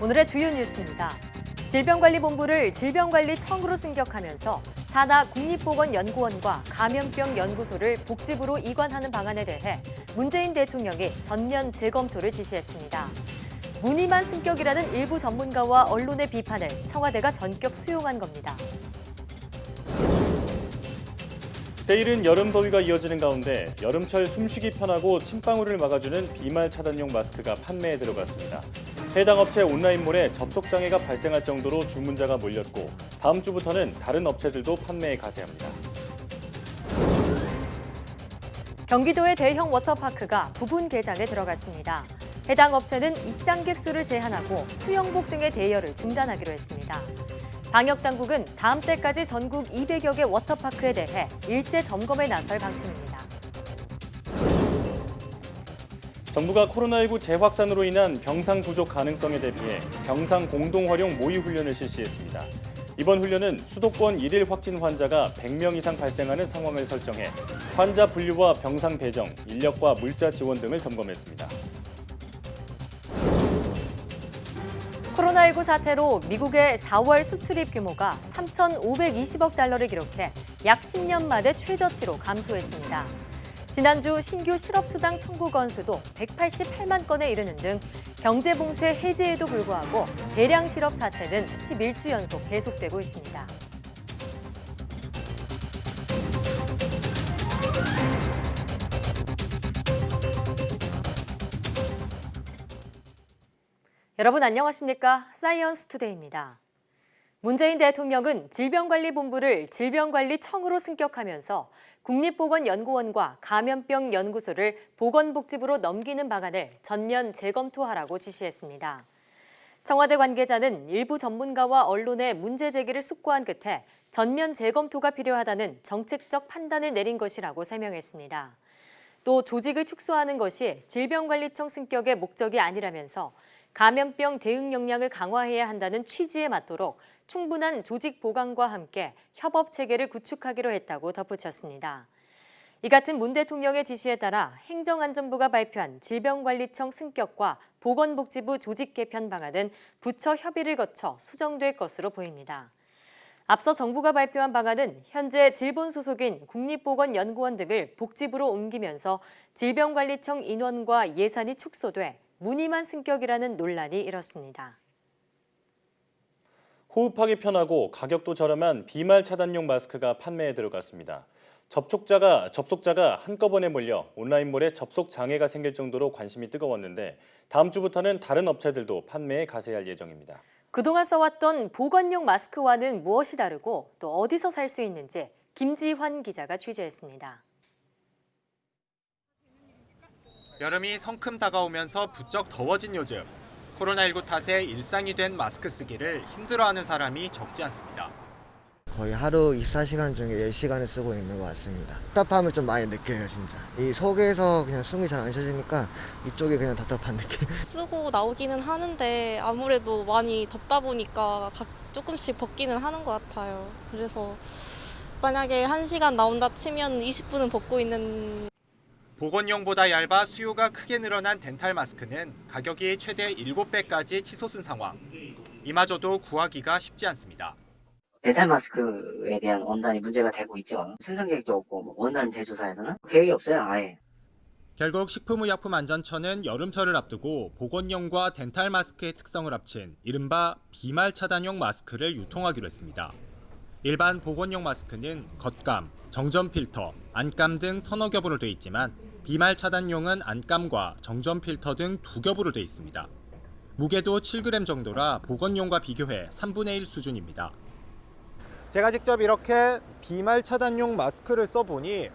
오늘의 주요 뉴스입니다. 질병관리본부를 질병관리청으로 승격하면서 산하 국립보건연구원과 감염병연구소를 복지부로 이관하는 방안에 대해 문재인 대통령이 전면 재검토를 지시했습니다. 무늬만 승격이라는 일부 전문가와 언론의 비판을 청와대가 전격 수용한 겁니다. 때이른 여름 더위가 이어지는 가운데 여름철 숨쉬기 편하고 침방울을 막아주는 비말 차단용 마스크가 판매에 들어갔습니다. 해당 업체 온라인몰에 접속 장애가 발생할 정도로 주문자가 몰렸고 다음 주부터는 다른 업체들도 판매에 가세합니다. 경기도의 대형 워터파크가 부분 개장에 들어갔습니다. 해당 업체는 입장객 수를 제한하고 수영복 등의 대여를 중단하기로 했습니다. 방역당국은 다음 달까지 전국 200여 개 워터파크에 대해 일제 점검에 나설 방침입니다. 정부가 코로나19 재확산으로 인한 병상 부족 가능성에 대비해 병상 공동활용 모의 훈련을 실시했습니다. 이번 훈련은 수도권 일일 확진 환자가 100명 이상 발생하는 상황을 설정해 환자 분류와 병상 배정, 인력과 물자 지원 등을 점검했습니다. 코로나19 사태로 미국의 4월 수출입 규모가 3,520억 달러를 기록해 약 10년 만에 최저치로 감소했습니다. 지난주 신규 실업수당 청구 건수도 188만 건에 이르는 등 경제 봉쇄 해제에도 불구하고 대량 실업 사태는 11주 연속 계속되고 있습니다. 여러분 안녕하십니까? 사이언스 투데이입니다. 문재인 대통령은 질병관리본부를 질병관리청으로 승격하면서 국립보건연구원과 감염병연구소를 보건복지부로 넘기는 방안을 전면 재검토하라고 지시했습니다. 청와대 관계자는 일부 전문가와 언론의 문제 제기를 숙고한 끝에 전면 재검토가 필요하다는 정책적 판단을 내린 것이라고 설명했습니다. 또 조직을 축소하는 것이 질병관리청 승격의 목적이 아니라면서 감염병 대응 역량을 강화해야 한다는 취지에 맞도록 충분한 조직 보강과 함께 협업 체계를 구축하기로 했다고 덧붙였습니다. 이 같은 문 대통령의 지시에 따라 행정안전부가 발표한 질병관리청 승격과 보건복지부 조직 개편 방안은 부처 협의를 거쳐 수정될 것으로 보입니다. 앞서 정부가 발표한 방안은 현재 질본 소속인 국립보건연구원 등을 복지부로 옮기면서 질병관리청 인원과 예산이 축소돼 무늬만 승격이라는 논란이 일었습니다. 호흡하기 편하고 가격도 저렴한 비말 차단용 마스크가 판매에 들어갔습니다. 접속자가 한꺼번에 몰려 온라인몰에 접속 장애가 생길 정도로 관심이 뜨거웠는데 다음 주부터는 다른 업체들도 판매에 가세할 예정입니다. 그동안 써왔던 보건용 마스크와는 무엇이 다르고 또 어디서 살 수 있는지 김지환 기자가 취재했습니다. 여름이 성큼 다가오면서 부쩍 더워진 요즘, 코로나19 탓에 일상이 된 마스크 쓰기를 힘들어하는 사람이 적지 않습니다. 거의 하루 24시간 중에 10시간을 쓰고 있는 것 같습니다. 답답함을 좀 많이 느껴요, 진짜. 이 속에서 그냥 숨이 잘 안 쉬어지니까 이쪽이 그냥 답답한 느낌. 쓰고 나오기는 하는데 아무래도 많이 덥다 보니까 조금씩 벗기는 하는 것 같아요. 그래서 만약에 1시간 나온다 치면 20분은 벗고 있는. 보건용보다 얇아 수요가 크게 늘어난 덴탈 마스크는 가격이 최대 7배까지 치솟은 상황. 이마저도 구하기가 쉽지 않습니다. 덴탈 마스크에 대한 원단이 문제가 되고 있죠. 생산 계획도 없고 원단 제조사에서는 계획이 없어요, 아예. 결국 식품의약품안전처는 여름철을 앞두고 보건용과 덴탈 마스크의 특성을 합친 이른바 비말 차단용 마스크를 유통하기로 했습니다. 일반 보건용 마스크는 겉감, 정전 필터, 안감 등 서너 겹으로 돼 있지만 비말 차단용은 안감과 정전 필터 등 2겹으로 돼 있습니다. 무게도 7g 정도라 보건용과 비교해 3분의 1 수준입니다. 제가 직접 이렇게 비말 차단용 마스크를 써보니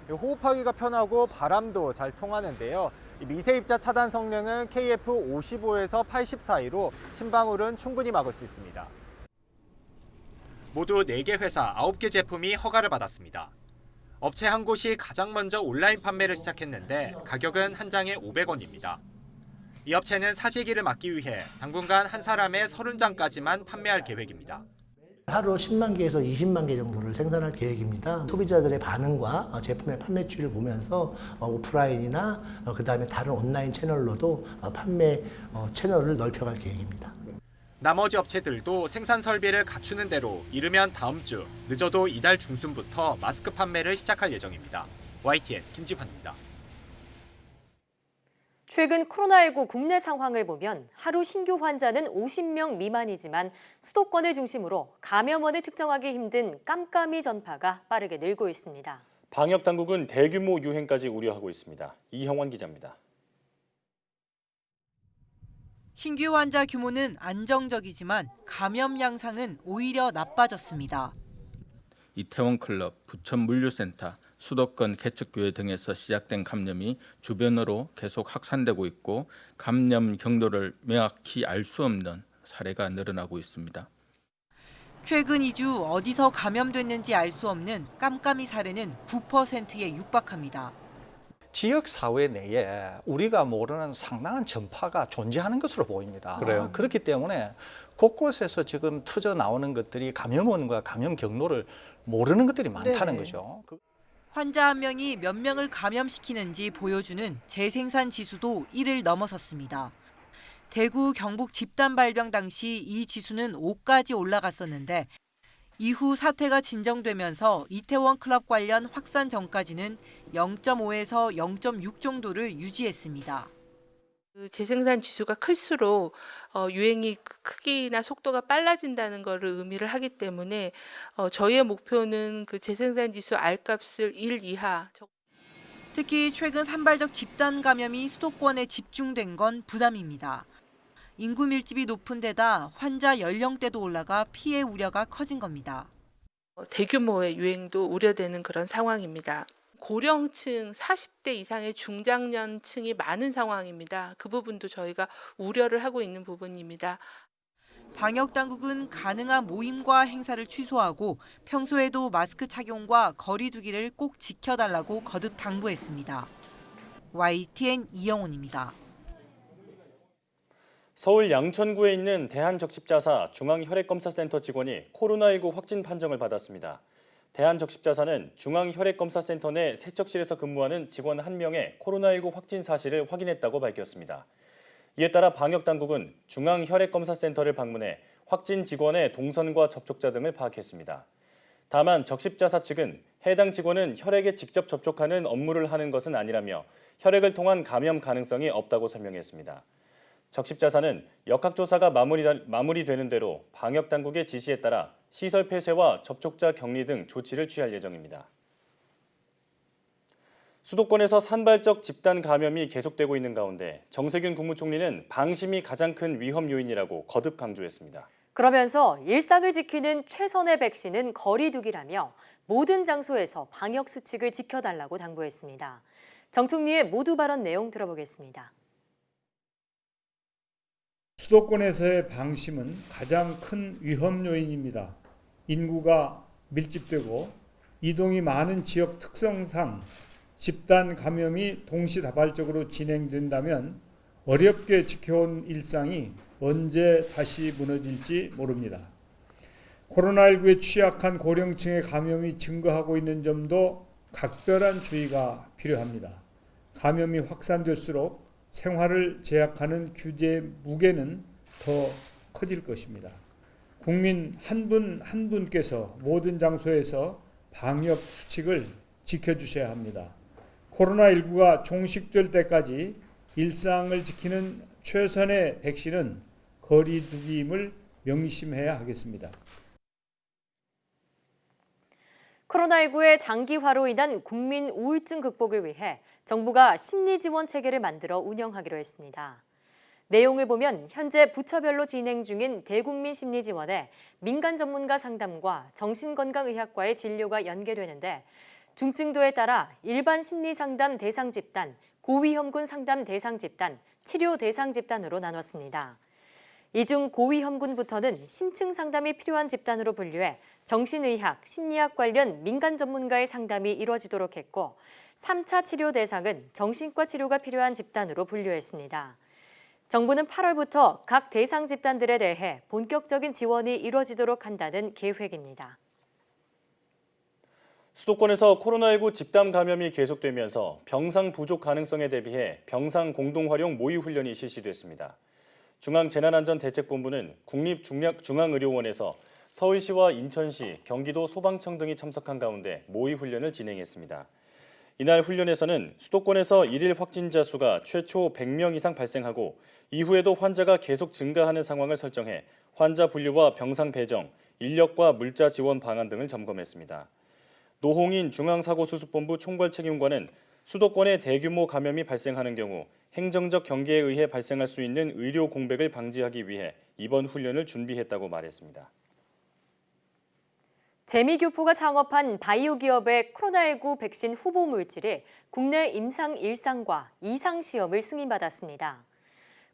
호흡하기가 편하고 바람도 잘 통하는데요. 미세입자 차단 성능은 KF55에서 80 사이로 침방울은 충분히 막을 수 있습니다. 모두 4개 회사 9개 제품이 허가를 받았습니다. 업체 한 곳이 가장 먼저 온라인 판매를 시작했는데 가격은 한 장에 500원입니다. 이 업체는 사재기를 막기 위해 당분간 한 사람에 30장까지만 판매할 계획입니다. 하루 10만 개에서 20만 개 정도를 생산할 계획입니다. 소비자들의 반응과 제품의 판매 추이를 보면서 오프라인이나 그다음에 다른 온라인 채널로도 판매 채널을 넓혀갈 계획입니다. 나머지 업체들도 생산 설비를 갖추는 대로 이르면 다음 주, 늦어도 이달 중순부터 마스크 판매를 시작할 예정입니다. YTN 김지환입니다. 최근 코로나19 국내 상황을 보면 하루 신규 환자는 50명 미만이지만 수도권을 중심으로 감염원을 특정하기 힘든 깜깜이 전파가 빠르게 늘고 있습니다. 방역 당국은 대규모 유행까지 우려하고 있습니다. 이형원 기자입니다. 신규 환자 규모는 안정적이지만 감염 양상은 오히려 나빠졌습니다. 이태원 클럽, 부천 물류센터, 수도권 개척교회 등에서 시작된 감염이 주변으로 계속 확산되고 있고 감염 경로를 명확히 알 수 없는 사례가 늘어나고 있습니다. 최근 2주 어디서 감염됐는지 알 수 없는 깜깜이 사례는 9%에 육박합니다. 지역사회 내에 우리가 모르는 상당한 전파가 존재하는 것으로 보입니다. 그래요? 그렇기 때문에 곳곳에서 지금 터져 나오는 것들이 감염원과 감염 경로를 모르는 것들이 많다는 거죠. 환자 한 명이 몇 명을 감염시키는지 보여주는 재생산 지수도 1을 넘어섰습니다. 대구, 경북 집단 발병 당시 이 지수는 5까지 올라갔었는데 이후 사태가 진정되면서 이태원 클럽 관련 확산 전까지는 0.5에서 0.6 정도를 유지했습니다. 재생산 지수가 클수록 유행이 크기나 속도가 빨라진다는 것을 의미를 하기 때문에 저희의 목표는 그 재생산 지수 R값을 1 이하. 특히 최근 산발적 집단 감염이 수도권에 집중된 건 부담입니다. 인구 밀집이 높은 데다 환자 연령대도 올라가 피해 우려가 커진 겁니다. 대규모의 유행도 우려되는 그런 상황입니다. 고령층 40대 이상의 중장년층이 많은 상황입니다. 그 부분도 저희가 우려를 하고 있는 부분입니다. 방역 당국은 가능한 모임과 행사를 취소하고 평소에도 마스크 착용과 거리 두기를 꼭 지켜달라고 거듭 당부했습니다. YTN 이영훈입니다. 서울 양천구에 있는 대한적십자사 중앙혈액검사센터 직원이 코로나19 확진 판정을 받았습니다. 대한적십자사는 중앙혈액검사센터 내 세척실에서 근무하는 직원 1명의 코로나19 확진 사실을 확인했다고 밝혔습니다. 이에 따라 방역당국은 중앙혈액검사센터를 방문해 확진 직원의 동선과 접촉자 등을 파악했습니다. 다만 적십자사 측은 해당 직원은 혈액에 직접 접촉하는 업무를 하는 것은 아니라며 혈액을 통한 감염 가능성이 없다고 설명했습니다. 적십자사는 역학조사가 마무리되는 대로 방역당국의 지시에 따라 시설 폐쇄와 접촉자 격리 등 조치를 취할 예정입니다. 수도권에서 산발적 집단 감염이 계속되고 있는 가운데 정세균 국무총리는 방심이 가장 큰 위험 요인이라고 거듭 강조했습니다. 그러면서 일상을 지키는 최선의 백신은 거리 두기라며 모든 장소에서 방역 수칙을 지켜달라고 당부했습니다. 정 총리의 모두 발언 내용 들어보겠습니다. 수도권에서의 방심은 가장 큰 위험 요인입니다. 인구가 밀집되고 이동이 많은 지역 특성상 집단 감염이 동시다발적으로 진행된다면 어렵게 지켜온 일상이 언제 다시 무너질지 모릅니다. 코로나19에 취약한 고령층의 감염이 증가하고 있는 점도 각별한 주의가 필요합니다. 감염이 확산될수록 생활을 제약하는 규제의 무게는 더 커질 것입니다. 국민 한 분 한 분께서 모든 장소에서 방역 수칙을 지켜주셔야 합니다. 코로나19가 종식될 때까지 일상을 지키는 최선의 백신은 거리 두기임을 명심해야 하겠습니다. 코로나19의 장기화로 인한 국민 우울증 극복을 위해 정부가 심리지원 체계를 만들어 운영하기로 했습니다. 내용을 보면 현재 부처별로 진행 중인 대국민 심리지원에 민간 전문가 상담과 정신건강의학과의 진료가 연계되는데 중증도에 따라 일반 심리상담 대상 집단, 고위험군 상담 대상 집단, 치료 대상 집단으로 나눴습니다. 이 중 고위험군부터는 심층 상담이 필요한 집단으로 분류해 정신의학, 심리학 관련 민간 전문가의 상담이 이루어지도록 했고 3차 치료 대상은 정신과 치료가 필요한 집단으로 분류했습니다. 정부는 8월부터 각 대상 집단들에 대해 본격적인 지원이 이루어지도록 한다는 계획입니다. 수도권에서 코로나19 집단 감염이 계속되면서 병상 부족 가능성에 대비해 병상 공동활용 모의 훈련이 실시됐습니다. 중앙재난안전대책본부는 국립중앙의료원에서 서울시와 인천시, 경기도 소방청 등이 참석한 가운데 모의 훈련을 진행했습니다. 이날 훈련에서는 수도권에서 일일 확진자 수가 최초 100명 이상 발생하고 이후에도 환자가 계속 증가하는 상황을 설정해 환자 분류와 병상 배정, 인력과 물자 지원 방안 등을 점검했습니다. 노홍인 중앙사고수습본부 총괄책임관은 수도권에 대규모 감염이 발생하는 경우 행정적 경계에 의해 발생할 수 있는 의료 공백을 방지하기 위해 이번 훈련을 준비했다고 말했습니다. 재미교포가 창업한 바이오 기업의 코로나19 백신 후보 물질이 국내 임상 1상과 2상 시험을 승인받았습니다.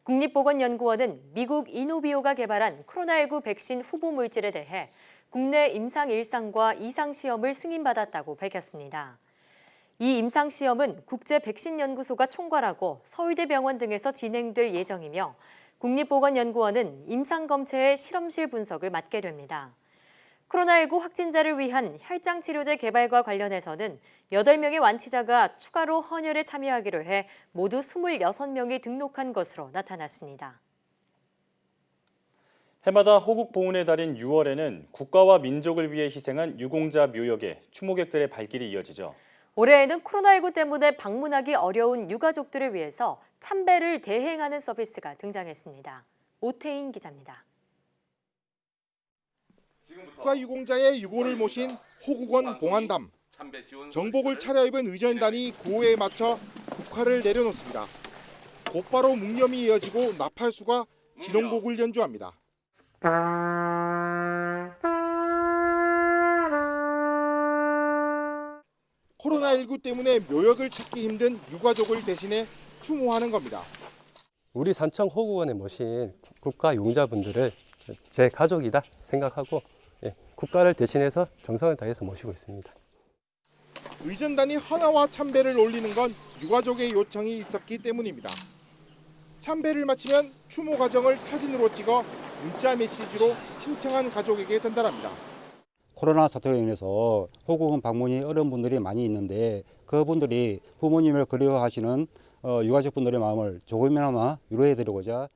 국립보건연구원은 미국 이노비오가 개발한 코로나19 백신 후보 물질에 대해 국내 임상 1상과 2상 시험을 승인받았다고 밝혔습니다. 이 임상 시험은 국제백신연구소가 총괄하고 서울대병원 등에서 진행될 예정이며 국립보건연구원은 임상검체의 실험실 분석을 맡게 됩니다. 코로나19 확진자를 위한 혈장 치료제 개발과 관련해서는 8명의 완치자가 추가로 헌혈에 참여하기로 해 모두 26명이 등록한 것으로 나타났습니다. 해마다 호국 보훈의 달인 6월에는 국가와 민족을 위해 희생한 유공자 묘역에 추모객들의 발길이 이어지죠. 올해에는 코로나19 때문에 방문하기 어려운 유가족들을 위해서 참배를 대행하는 서비스가 등장했습니다. 오태인 기자입니다. 국가유공자의 유고를 모신 호국원 봉안담. 정복을 차려입은 의전단이 구호에 맞춰 국화를 내려놓습니다. 곧바로 묵념이 이어지고 나팔수가 진홍곡을 연주합니다. 코로나19 때문에 묘역을 찾기 힘든 유가족을 대신해 추모하는 겁니다. 우리 산청 호국원에 모신 국가 용자분들을 제 가족이다 생각하고 국가를 대신해서 정성을 다해서 모시고 있습니다. 의전단이 헌화와 참배를 올리는 건 유가족의 요청이 있었기 때문입니다. 참배를 마치면 추모 과정을 사진으로 찍어 문자 메시지로 신청한 가족에게 전달합니다. 코로나 사태로 인해서 호국원 방문이 어려운 분들이 많이 있는데 그분들이 부모님을 그리워하시는 유가족분들의 마음을 조금이나마 위로해드리고자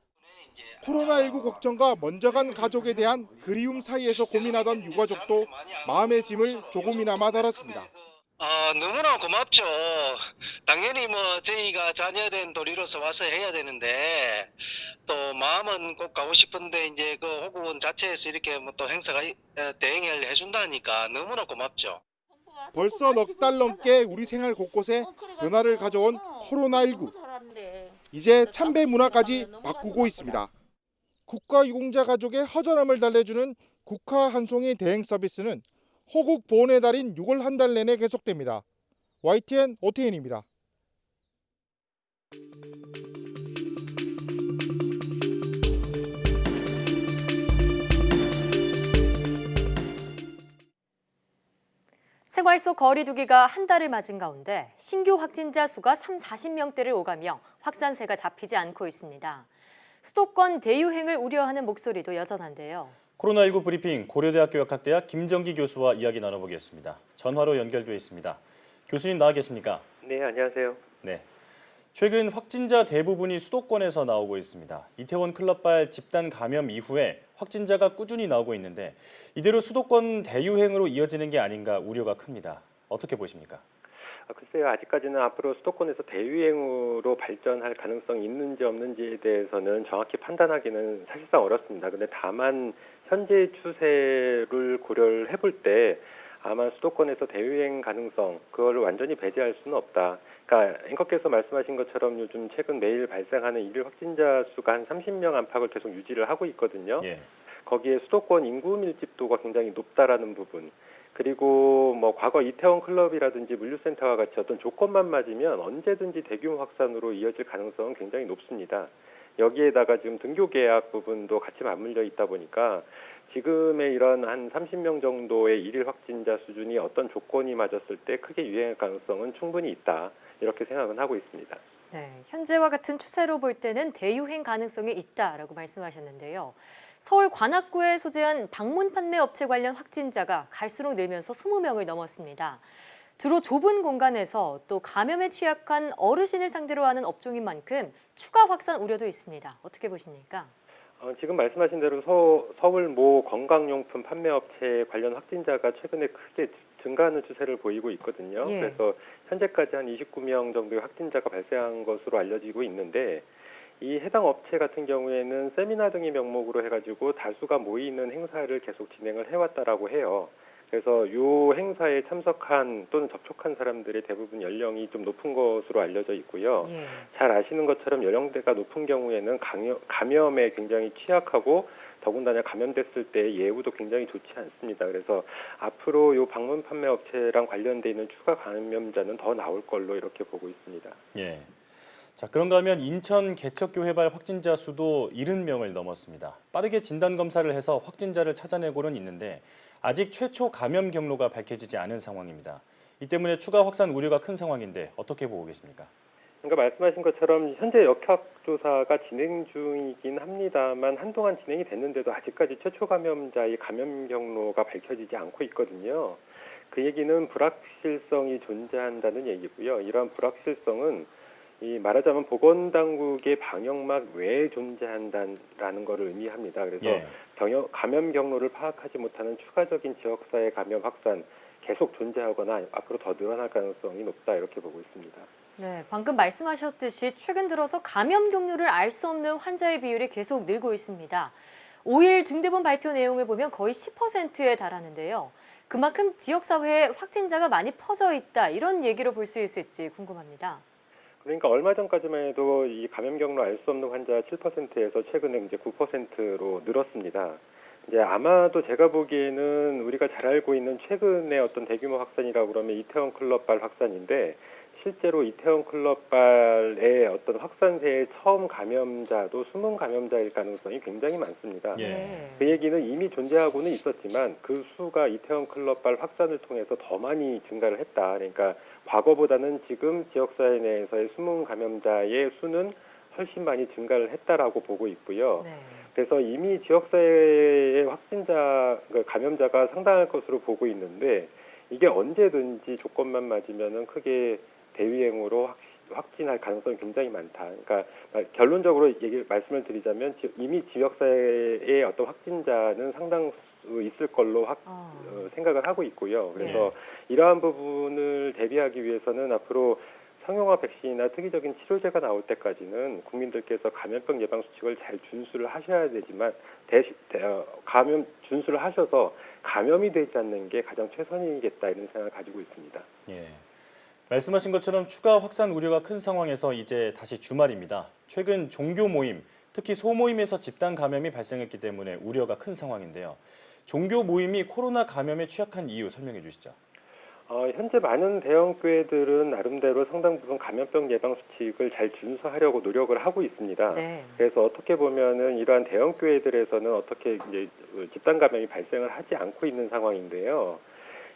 코로나19 걱정과 먼저 간 가족에 대한 그리움 사이에서 고민하던 유가족도 마음의 짐을 조금이나마 덜었습니다. 너무나 고맙죠. 당연히 저희가 자녀된 도리로서 와서 해야 되는데 또 마음은 꼭 가고 싶은데 이제 그 호국원 자체에서 이렇게 또 행사가 대행을 해준다니까 너무나 고맙죠. 벌써 넉 달 넘게 우리 생활 곳곳에 변화를 가져온 코로나19. 이제 참배 문화까지 바꾸고 있습니다. 국가유공자 가족의 허전함을 달래주는 국화 한 송이 대행 서비스는 호국 보훈의 달인 6월 한 달 내내 계속됩니다. YTN 오태인입니다. 생활 속 거리 두기가 한 달을 맞은 가운데 신규 확진자 수가 40명대를 오가며 확산세가 잡히지 않고 있습니다. 수도권 대유행을 우려하는 목소리도 여전한데요. 코로나19 브리핑 고려대학교 역학대학 김정기 교수와 이야기 나눠보겠습니다. 전화로 연결돼 있습니다. 교수님 나와 계십니까? 네, 안녕하세요. 네. 최근 확진자 대부분이 수도권에서 나오고 있습니다. 이태원 클럽발 집단 감염 이후에 확진자가 꾸준히 나오고 있는데 이대로 수도권 대유행으로 이어지는 게 아닌가 우려가 큽니다. 어떻게 보십니까? 글쎄요, 아직까지는 앞으로 수도권에서 대유행으로 발전할 가능성이 있는지 없는지에 대해서는 정확히 판단하기는 사실상 어렵습니다. 근데 다만 현재 추세를 고려를 해볼 때 아마 수도권에서 대유행 가능성, 그걸 완전히 배제할 수는 없다. 그러니까 앵커께서 말씀하신 것처럼 요즘 최근 매일 발생하는 일일 확진자 수가 한 30명 안팎을 계속 유지를 하고 있거든요. 예. 거기에 수도권 인구 밀집도가 굉장히 높다라는 부분, 그리고 과거 이태원 클럽이라든지 물류센터와 같이 어떤 조건만 맞으면 언제든지 대규모 확산으로 이어질 가능성은 굉장히 높습니다. 여기에다가 지금 등교 계약 부분도 같이 맞물려 있다 보니까 지금의 이런 한 30명 정도의 일일 확진자 수준이 어떤 조건이 맞았을 때 크게 유행할 가능성은 충분히 있다. 이렇게 생각은 하고 있습니다. 네, 현재와 같은 추세로 볼 때는 대유행 가능성이 있다라고 말씀하셨는데요. 서울 관악구에 소재한 방문 판매 업체 관련 확진자가 갈수록 늘면서 20명을 넘었습니다. 주로 좁은 공간에서 또 감염에 취약한 어르신을 상대로 하는 업종인 만큼 추가 확산 우려도 있습니다. 어떻게 보십니까? 지금 말씀하신 대로 서울 모 건강용품 판매업체 관련 확진자가 최근에 크게 증가하는 추세를 보이고 있거든요. 예. 그래서 현재까지 한 29명 정도의 확진자가 발생한 것으로 알려지고 있는데 이 해당 업체 같은 경우에는 세미나 등의 명목으로 해가지고 다수가 모이는 행사를 계속 진행을 해왔다라고 해요. 그래서 이 행사에 참석한 또는 접촉한 사람들의 대부분 연령이 좀 높은 것으로 알려져 있고요. 예. 잘 아시는 것처럼 연령대가 높은 경우에는 감염에 굉장히 취약하고 더군다나 감염됐을 때 예후도 굉장히 좋지 않습니다. 그래서 앞으로 이 방문 판매 업체랑 관련돼 있는 추가 감염자는 더 나올 걸로 이렇게 보고 있습니다. 예. 자, 그런가 하면 인천 개척교회발 확진자 수도 70명을 넘었습니다. 빠르게 진단 검사를 해서 확진자를 찾아내고는 있는데 아직 최초 감염 경로가 밝혀지지 않은 상황입니다. 이 때문에 추가 확산 우려가 큰 상황인데 어떻게 보고 계십니까? 그러니까 말씀하신 것처럼 현재 역학조사가 진행 중이긴 합니다만 한동안 진행이 됐는데도 아직까지 최초 감염자의 감염 경로가 밝혀지지 않고 있거든요. 그 얘기는 불확실성이 존재한다는 얘기고요. 이러한 불확실성은 말하자면 보건당국의 방역막 외에 존재한다는 것을 의미합니다. 그래서 예. 감염 경로를 파악하지 못하는 추가적인 지역사회 감염 확산 계속 존재하거나 앞으로 더 늘어날 가능성이 높다 이렇게 보고 있습니다. 네, 방금 말씀하셨듯이 최근 들어서 감염 경로를 알 수 없는 환자의 비율이 계속 늘고 있습니다. 5일 중대본 발표 내용을 보면 거의 10%에 달하는데요. 그만큼 지역사회에 확진자가 많이 퍼져 있다 이런 얘기로 볼 수 있을지 궁금합니다. 그러니까 얼마 전까지만 해도 이 감염 경로 알 수 없는 환자 7%에서 최근에 이제 9%로 늘었습니다. 이제 아마도 제가 보기에는 우리가 잘 알고 있는 최근의 어떤 대규모 확산이라고 그러면 이태원 클럽발 확산인데 실제로 이태원 클럽발의 어떤 확산세의 처음 감염자도 숨은 감염자일 가능성이 굉장히 많습니다. 예. 그 얘기는 이미 존재하고는 있었지만 그 수가 이태원 클럽발 확산을 통해서 더 많이 증가를 했다. 그러니까 과거보다는 지금 지역사회 내에서의 숨은 감염자의 수는 훨씬 많이 증가를 했다라고 보고 있고요. 네. 그래서 이미 지역사회의 감염자가 상당할 것으로 보고 있는데 이게 언제든지 조건만 맞으면은 크게 대유행으로 확진할 가능성이 굉장히 많다. 그러니까 결론적으로 말씀을 드리자면 이미 지역사회의 어떤 확진자는 상당수 있을 걸로 생각을 하고 있고요. 그래서 이러한 부분을 대비하기 위해서는 앞으로 상용화 백신이나 특이적인 치료제가 나올 때까지는 국민들께서 감염병 예방 수칙을 잘 준수를 하셔야 되지만 감염 준수를 하셔서 감염이 되지 않는 게 가장 최선이겠다 이런 생각을 가지고 있습니다. 예. 말씀하신 것처럼 추가 확산 우려가 큰 상황에서 이제 다시 주말입니다. 최근 종교 모임, 특히 소모임에서 집단 감염이 발생했기 때문에 우려가 큰 상황인데요. 종교 모임이 코로나 감염에 취약한 이유 설명해 주시죠. 현재 많은 대형 교회들은 나름대로 상당 부분 감염병 예방 수칙을 잘 준수하려고 노력을 하고 있습니다. 네. 그래서 어떻게 보면은 이러한 대형 교회들에서는 어떻게 이제 집단 감염이 발생을 하지 않고 있는 상황인데요.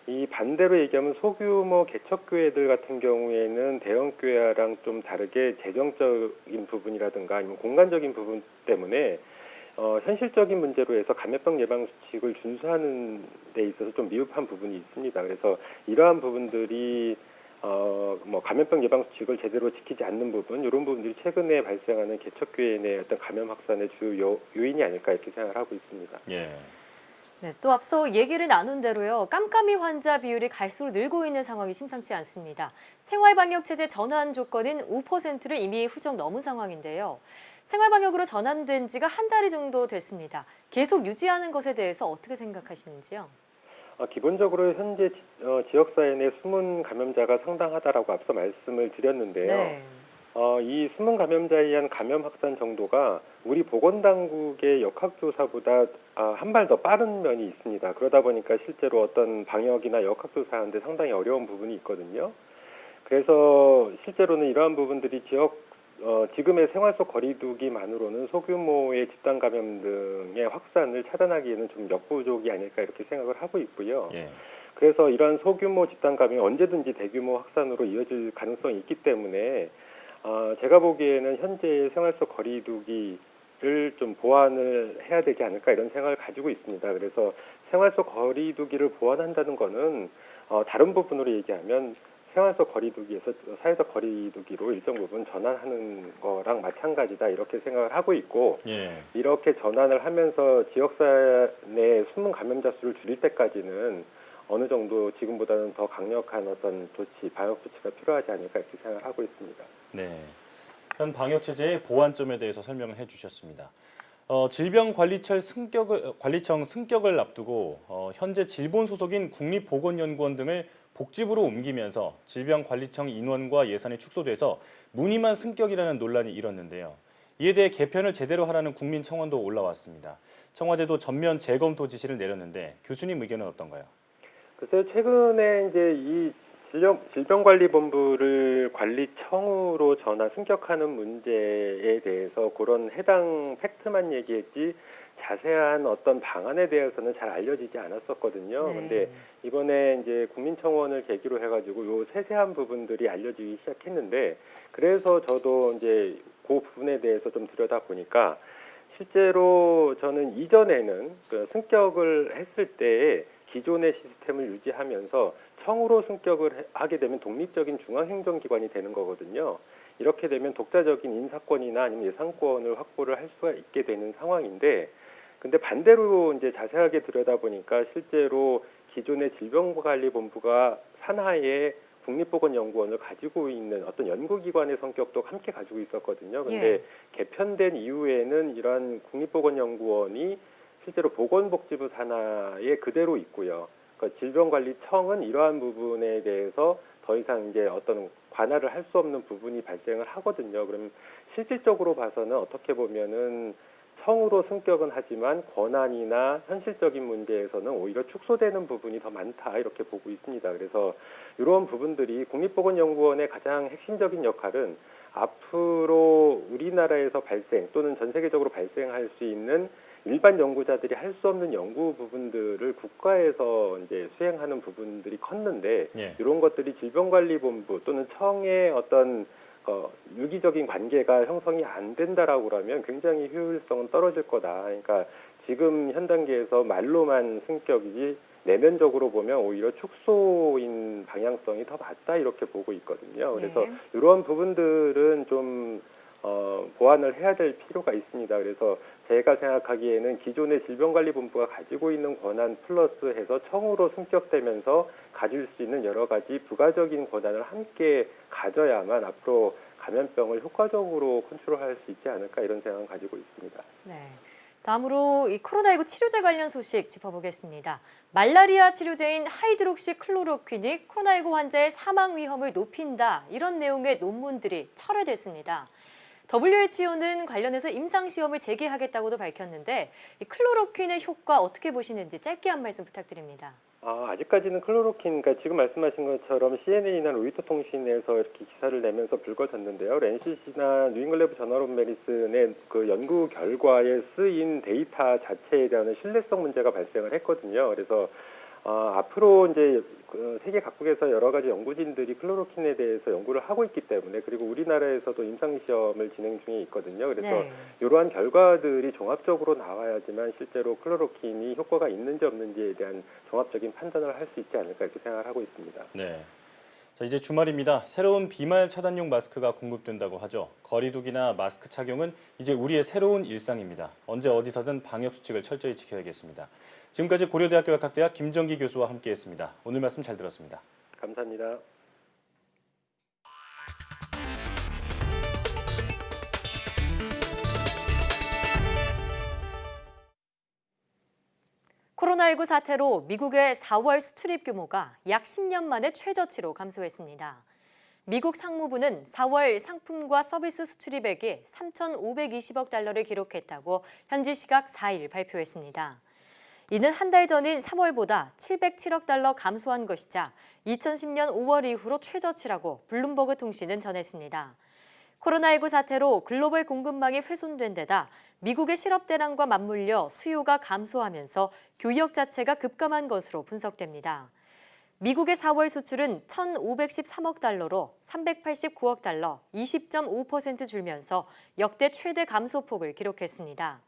이 반대로 얘기하면 소규모 개척교회들 같은 경우에는 대형 교회랑 좀 다르게 재정적인 부분이라든가 아니면 공간적인 부분 때문에 현실적인 문제로 해서 감염병 예방 수칙을 준수하는 데 있어서 좀 미흡한 부분이 있습니다. 그래서 이러한 부분들이 감염병 예방 수칙을 제대로 지키지 않는 부분, 이런 부분들이 최근에 발생하는 개척교회 내 어떤 감염 확산의 주 요인이 아닐까 이렇게 생각을 하고 있습니다. 예. 네, 또 앞서 얘기를 나눈 대로요. 깜깜이 환자 비율이 갈수록 늘고 있는 상황이 심상치 않습니다. 생활방역체제 전환 조건인 5%를 이미 후적 넘은 상황인데요. 생활방역으로 전환된 지가 한 달 정도 됐습니다. 계속 유지하는 것에 대해서 어떻게 생각하시는지요? 기본적으로 현재 지역사회 내 숨은 감염자가 상당하다라고 앞서 말씀을 드렸는데요. 네. 이 숨은 감염자에 의한 감염 확산 정도가 우리 보건당국의 역학조사보다 한 발 더 빠른 면이 있습니다. 그러다 보니까 실제로 어떤 방역이나 역학조사하는데 상당히 어려운 부분이 있거든요. 그래서 실제로는 이러한 부분들이 지금의 생활 속 거리두기만으로는 소규모의 집단 감염 등의 확산을 차단하기에는 좀 역부족이 아닐까 이렇게 생각을 하고 있고요. 예. 그래서 이러한 소규모 집단 감염이 언제든지 대규모 확산으로 이어질 가능성이 있기 때문에 제가 보기에는 현재 생활 속 거리두기를 좀 보완을 해야 되지 않을까 이런 생각을 가지고 있습니다. 그래서 생활 속 거리두기를 보완한다는 거는 다른 부분으로 얘기하면 생활 속 거리두기에서 사회적 거리두기로 일정 부분 전환하는 거랑 마찬가지다 이렇게 생각을 하고 있고 이렇게 전환을 하면서 지역사회 내 숨은 감염자 수를 줄일 때까지는 어느 정도 지금보다는 더 강력한 어떤 조치, 방역 조치가 필요하지 않을까 이렇게 생각을 하고 있습니다. 네, 현 방역 체제의 보완점에 대해서 설명을 해주셨습니다. 질병관리청 승격을 앞두고 현재 질본 소속인 국립보건연구원 등을 복지부로 옮기면서 질병관리청 인원과 예산이 축소돼서 무늬만 승격이라는 논란이 일었는데요. 이에 대해 개편을 제대로 하라는 국민청원도 올라왔습니다. 청와대도 전면 재검토 지시를 내렸는데 교수님 의견은 어떤가요? 글쎄요, 최근에 이제 이 질병관리본부를 관리청으로 전환 승격하는 문제에 대해서 그런 해당 팩트만 얘기했지 자세한 어떤 방안에 대해서는 잘 알려지지 않았었거든요. 근데 이번에 이제 국민청원을 계기로 해가지고 요 세세한 부분들이 알려지기 시작했는데 그래서 저도 이제 그 부분에 대해서 좀 들여다 보니까 실제로 저는 이전에는 그 승격을 했을 때 기존의 시스템을 유지하면서 청으로 승격을 하게 되면 독립적인 중앙행정기관이 되는 거거든요. 이렇게 되면 독자적인 인사권이나 아니면 예산권을 확보를 할 수가 있게 되는 상황인데, 근데 반대로 이제 자세하게 들여다보니까 실제로 기존의 질병관리본부가 산하에 국립보건연구원을 가지고 있는 어떤 연구기관의 성격도 함께 가지고 있었거든요. 근데 개편된 이후에는 이러한 국립보건연구원이 실제로 보건복지부 산하에 그대로 있고요. 그러니까 질병관리청은 이러한 부분에 대해서 더 이상 이제 어떤 관할을 할 수 없는 부분이 발생을 하거든요. 그럼 실질적으로 봐서는 어떻게 보면은 청으로 승격은 하지만 권한이나 현실적인 문제에서는 오히려 축소되는 부분이 더 많다 이렇게 보고 있습니다. 그래서 이런 부분들이 국립보건연구원의 가장 핵심적인 역할은 앞으로 우리나라에서 발생 또는 전 세계적으로 발생할 수 있는 일반 연구자들이 할 수 없는 연구 부분들을 국가에서 이제 수행하는 부분들이 컸는데 이런 것들이 질병관리본부 또는 청의 어떤 유기적인 관계가 형성이 안 된다라고 하면 굉장히 효율성은 떨어질 거다. 그러니까 지금 현 단계에서 말로만 승격이지 내면적으로 보면 오히려 축소인 방향성이 더 맞다 이렇게 보고 있거든요. 그래서 이런 부분들은 좀 보완을 해야 될 필요가 있습니다. 그래서 제가 생각하기에는 기존의 질병관리본부가 가지고 있는 권한 플러스 해서 청으로 승격되면서 가질 수 있는 여러 가지 부가적인 권한을 함께 가져야만 앞으로 감염병을 효과적으로 컨트롤할 수 있지 않을까 이런 생각을 가지고 있습니다. 네. 다음으로 이 코로나19 치료제 관련 소식 짚어보겠습니다. 말라리아 치료제인 하이드록시클로로퀸이 코로나19 환자의 사망 위험을 높인다 이런 내용의 논문들이 철회됐습니다. WHO는 관련해서 임상시험을 재개하겠다고도 밝혔는데 이 클로로퀸의 효과 어떻게 보시는지 짧게 한 말씀 부탁드립니다. 아직까지는 클로로킨, 그러니까 지금 말씀하신 것처럼 CNN이나 로이터 통신에서 이렇게 기사를 내면서 불거졌는데요. 랜시시나 뉴잉글랜드 저널 오브 메디슨의 그 연구 결과에 쓰인 데이터 자체에 대한 신뢰성 문제가 발생을 했거든요. 그래서 앞으로 이제 세계 각국에서 여러 가지 연구진들이 클로로킨에 대해서 연구를 하고 있기 때문에 그리고 우리나라에서도 임상시험을 진행 중에 있거든요. 그래서 이러한 결과들이 종합적으로 나와야지만 실제로 클로로킨이 효과가 있는지 없는지에 대한 종합적인 판단을 할 수 있지 않을까 이렇게 생각을 하고 있습니다. 네. 자, 이제 주말입니다. 새로운 비말 차단용 마스크가 공급된다고 하죠. 거리두기나 마스크 착용은 이제 우리의 새로운 일상입니다. 언제 어디서든 방역 수칙을 철저히 지켜야겠습니다. 지금까지 고려대학교 약학대학 김정기 교수와 함께했습니다. 오늘 말씀 잘 들었습니다. 감사합니다. 코로나19 사태로 미국의 4월 수출입 규모가 약 10년 만에 최저치로 감소했습니다. 미국 상무부는 4월 상품과 서비스 수출입액이 3,520억 달러를 기록했다고 현지 시각 4일 발표했습니다. 이는 한 달 전인 3월보다 707억 달러 감소한 것이자 2010년 5월 이후로 최저치라고 블룸버그 통신은 전했습니다. 코로나19 사태로 글로벌 공급망이 훼손된 데다 미국의 실업 대란과 맞물려 수요가 감소하면서 교역 자체가 급감한 것으로 분석됩니다. 미국의 4월 수출은 1,513억 달러로 389억 달러, 20.5% 줄면서 역대 최대 감소폭을 기록했습니다.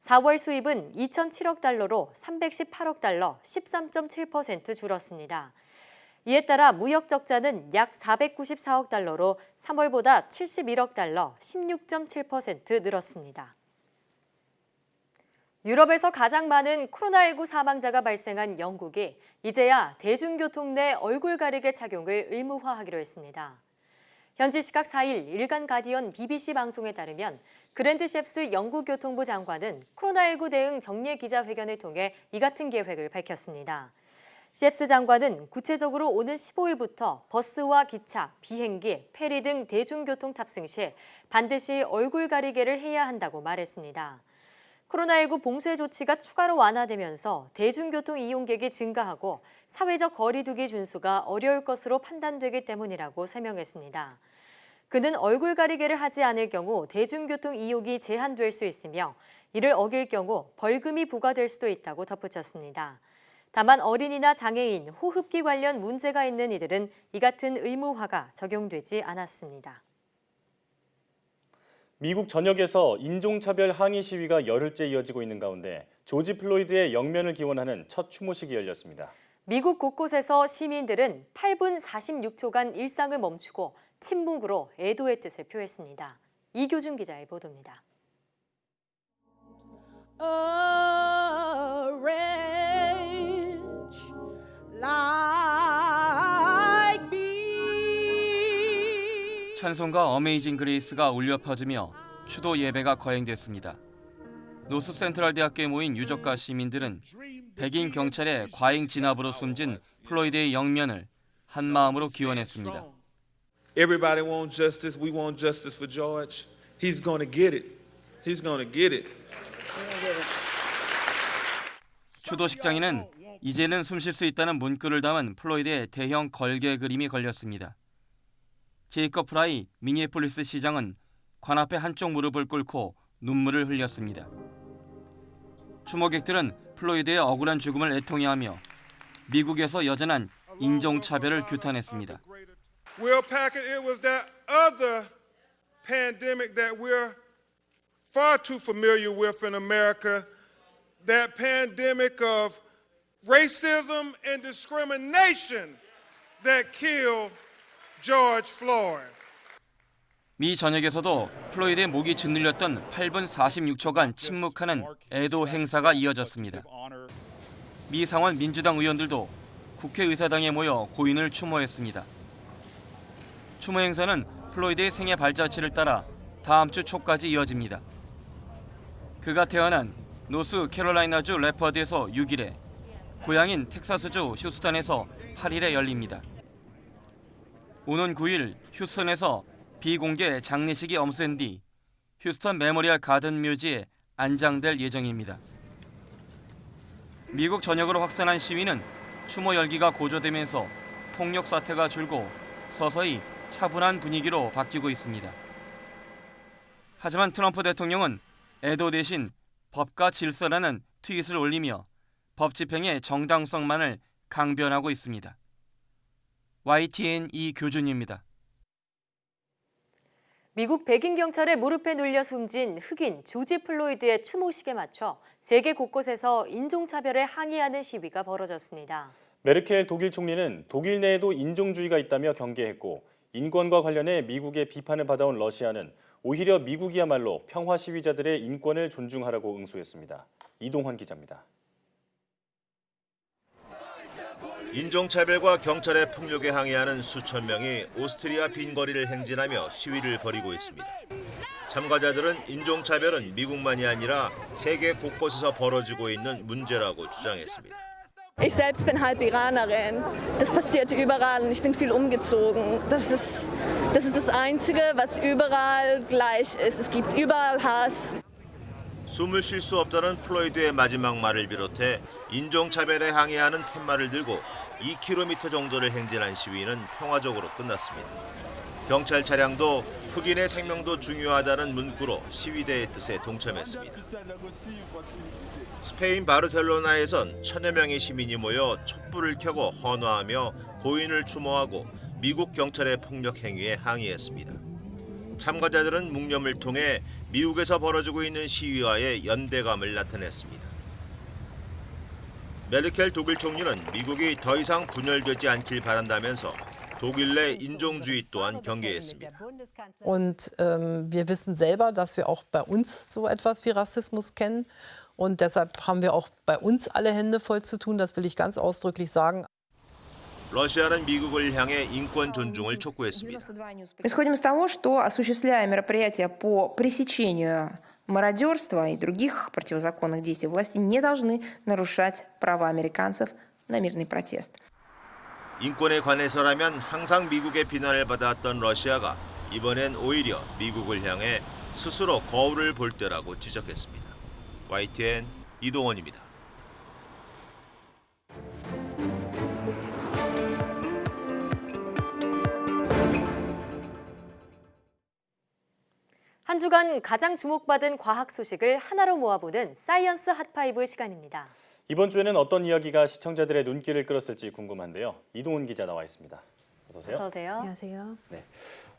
4월 수입은 2,007억 달러로 318억 달러, 13.7% 줄었습니다. 이에 따라 무역 적자는 약 494억 달러로 3월보다 71억 달러, 16.7% 늘었습니다. 유럽에서 가장 많은 코로나19 사망자가 발생한 영국이 이제야 대중교통 내 얼굴 가리개 착용을 의무화하기로 했습니다. 현지 시각 4일 일간 가디언 BBC 방송에 따르면 그랜트 셰프스 영국 교통부 장관은 코로나19 대응 정례 기자회견을 통해 이 같은 계획을 밝혔습니다. 셰프스 장관은 구체적으로 오는 15일부터 버스와 기차, 비행기, 페리 등 대중교통 탑승 시 반드시 얼굴 가리개를 해야 한다고 말했습니다. 코로나19 봉쇄 조치가 추가로 완화되면서 대중교통 이용객이 증가하고 사회적 거리 두기 준수가 어려울 것으로 판단되기 때문이라고 설명했습니다. 그는 얼굴 가리개를 하지 않을 경우 대중교통 이용이 제한될 수 있으며 이를 어길 경우 벌금이 부과될 수도 있다고 덧붙였습니다. 다만 어린이나 장애인, 호흡기 관련 문제가 있는 이들은 이 같은 의무화가 적용되지 않았습니다. 미국 전역에서 인종차별 항의 시위가 열흘째 이어지고 있는 가운데 조지 플로이드의 영면을 기원하는 첫 추모식이 열렸습니다. 미국 곳곳에서 시민들은 8분 46초간 일상을 멈추고 침묵으로 애도의 뜻을 표했습니다. 이교준 기자의 보도입니다. 찬송가 어메이징 그레이스가 울려 퍼지며 추도 예배가 거행됐습니다. 노스 센트럴 대학교에 모인 유족과 시민들은 백인 경찰의 과잉 진압으로 숨진 플로이드의 영면을 한 마음으로 기원했습니다. Everybody wants justice. We want justice for George. He's going to get it. He's going to get it. 추도식장에는 이제는 숨 쉴 수 있다는 문구를 담은 플로이드의 대형 걸개 그림이 걸렸습니다. 제이컵 프라이 미니애폴리스 시장은 관 앞에 한쪽 무릎을 꿇고 눈물을 흘렸습니다. 추모객들은 플로이드의 억울한 죽음을 애통해하며 미국에서 여전한 인종차별을 규탄했습니다. Will Packard, it was that other pandemic that we're far too familiar with in America, that pandemic of racism and discrimination that killed George Floyd. 미 전역에서도 플로이드의 목이 짓눌렸던 8분 46초간 침묵하는 애도 행사가 이어졌습니다. 미 상원 민주당 의원들도 국회의사당에 모여 고인을 추모했습니다. 추모 행사는 플로이드의 생애 발자취를 따라 다음 주 초까지 이어집니다. 그가 태어난 노스 캐롤라이나주 레퍼드에서 6일에, 고향인 텍사스주 휴스턴에서 8일에 열립니다. 오는 9일 휴스턴에서 비공개 장례식이 엄수된 뒤 휴스턴 메모리얼 가든 뮤지에 안장될 예정입니다. 미국 전역으로 확산한 시위는 추모 열기가 고조되면서 폭력 사태가 줄고 서서히 차분한 분위기로 바뀌고 있습니다. 하지만 트럼프 대통령은 애도 대신 법과 질서라는 트윗을 올리며 법 집행의 정당성만을 강변하고 있습니다. YTN 이교준입니다. 미국 백인 경찰의 무릎에 눌려 숨진 흑인 조지 플로이드의 추모식에 맞춰 세계 곳곳에서 인종차별에 항의하는 시위가 벌어졌습니다. 메르켈 독일 총리는 독일 내에도 인종주의가 있다며 경계했고, 인권과 관련해 미국의 비판을 받아온 러시아는 오히려 미국이야말로 평화 시위자들의 인권을 존중하라고 응수했습니다. 이동환 기자입니다. 인종차별과 경찰의 폭력에 항의하는 수천 명이 오스트리아 빈 거리를 행진하며 시위를 벌이고 있습니다. 참가자들은 인종차별은 미국만이 아니라 세계 곳곳에서 벌어지고 있는 문제라고 주장했습니다. Ich selbst bin halb Iranerin. Das passiert überall und ich bin viel umgezogen. Das ist das Einzige, was überall gleich ist. Es gibt überall Hass. 숨을 쉴 수 없다는 플로이드의 마지막 말을 비롯해 인종차별에 항의하는 팻말을 들고 2km 정도를 행진한 시위는 평화적으로 끝났습니다. 경찰 차량도 흑인의 생명도 중요하다는 문구로 시위대의 뜻에 동참했습니다. 스페인 바르셀로나에선 1000여 명의 시민이 모여 촛불을 켜고 헌화하며 고인을 추모하고 미국 경찰의 폭력 행위에 항의했습니다. 참가자들은 묵념을 통해 미국에서 벌어지고 있는 시위와의 연대감을 나타냈습니다. 메르켈 독일 총리는 미국이 더 이상 분열되지 않길 바란다면서 독일 내 인종주의 또한 경계했습니다. Und wir wissen selber, dass wir auch bei uns so etwas wie Rassismus kennen. Und deshalb haben wir auch bei uns alle Hände voll zu tun, das will ich ganz ausdrücklich sagen. 러시아는 미국을 향해 인권 존중을 촉구했습니다. Исходим из того, что осуществляя мероприятия по пресечению мародерства и других противозаконных действий, власти не должны нарушать права американцев на мирный протест. 인권에 관해서라면 항상 미국의 비난을 받아왔던 러시아가 이번엔 오히려 미국을 향해 스스로 거울을 볼 때라고 지적했습니다. YTN 이동원입니다. 한 주간 가장 주목받은 과학 소식을 하나로 모아보는 사이언스 핫5 시간입니다. 이번 주에는 어떤 이야기가 시청자들의 눈길을 끌었을지 궁금한데요. 이동훈 기자 나와 있습니다. 어서 오세요. 어서 오세요. 안녕하세요. 네.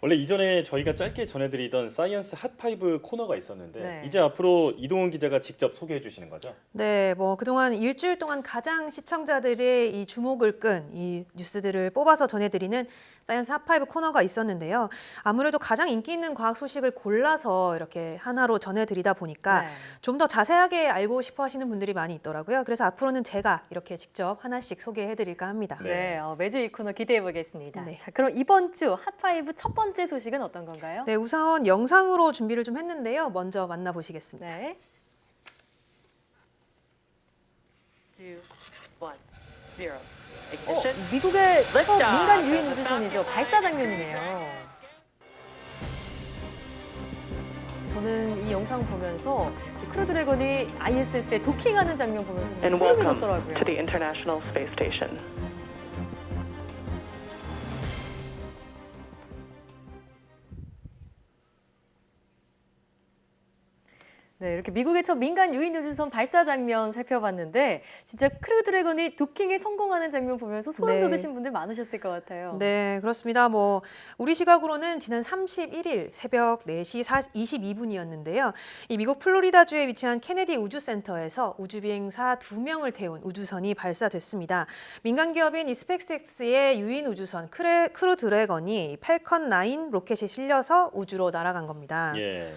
원래 이전에 저희가 짧게 전해드리던 사이언스 핫5 코너가 있었는데 네. 이제 앞으로 이동훈 기자가 직접 소개해 주시는 거죠? 네, 뭐 그동안 일주일 동안 가장 시청자들의 이 주목을 끈 이 뉴스들을 뽑아서 전해드리는 사이언스 핫5 코너가 있었는데요. 아무래도 가장 인기 있는 과학 소식을 골라서 이렇게 하나로 전해드리다 보니까 네. 좀 더 자세하게 알고 싶어 하시는 분들이 많이 있더라고요. 그래서 앞으로는 제가 이렇게 직접 하나씩 소개해드릴까 합니다. 네, 매주 이 코너 기대해 보겠습니다. 자, 그럼 이번 주 핫5 첫 번째 소식은 어떤 건가요? 네, 우선 영상으로 준비를 좀 했는데요. 먼저 만나보시겠습니다. 네. 2, 1, 0. 미국의 첫 민간 유인 우주선이죠. 발사 장면이네요. 저는 이 영상 보면서 크루 드래곤이 ISS에 도킹하는 장면 보면서 And 소름이 welcome 돋더라고요. to the International Space Station. 네, 이렇게 미국의 첫 민간 유인 우주선 발사 장면 살펴봤는데 진짜 크루 드래곤이 도킹에 성공하는 장면 보면서 소름 네. 돋으신 분들 많으셨을 것 같아요. 네, 그렇습니다. 뭐 우리 시각으로는 지난 31일 새벽 4시 22분이었는데요. 이 미국 플로리다주에 위치한 케네디 우주센터에서 우주비행사 2명을 태운 우주선이 발사됐습니다. 민간 기업인 이 스페이스X의 유인 우주선 크루 드래곤이 팰컨 9 로켓에 실려서 우주로 날아간 겁니다. 예.